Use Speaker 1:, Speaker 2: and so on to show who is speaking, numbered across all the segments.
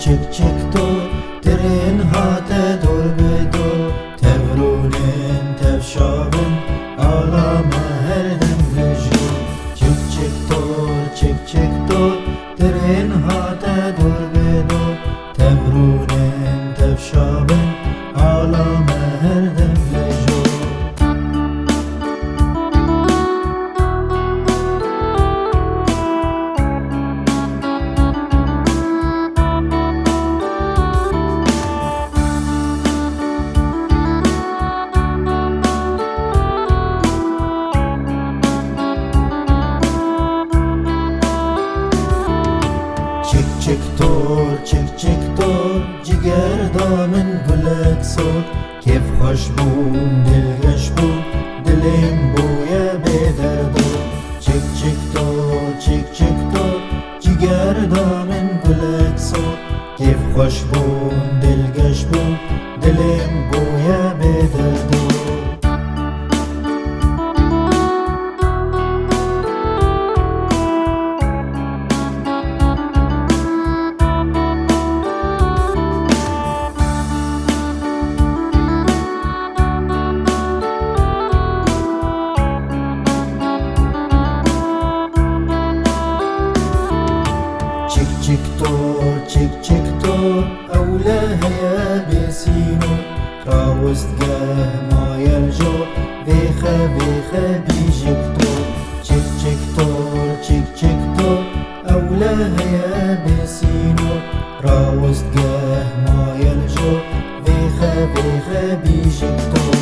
Speaker 1: çık çık dur, tren hate dur be dur, tevrunin tevşabın ağlama her demli jur. Çık çık dur, tren hate dur be dur, tevrunin tevşabın ağlama her demli jur. çık dur, ciger damın gülek sor. Kef hoş bu, dilgeş bu, dilim buya bederdu. Çık dur, ciger damın gülek sor. Kef hoş bu, dilgeş bu, dilim buya bederdu. çık dur أولى هيا بسينو راوست جاه ما يرجو فيخا بيجيك دور çık dur أولى هيا بسينو راوست جاه ما يرجو فيخا بيجيك دور.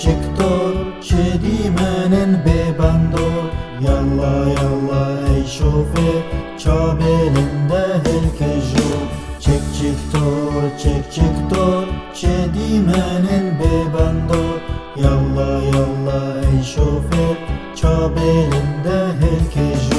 Speaker 1: çık dur çedimenin bebandor. Yalla ey şoför çabelinde helkejo. Çık dur çedimenin bebandor. Yalla ey şoför çabelinde helkejo.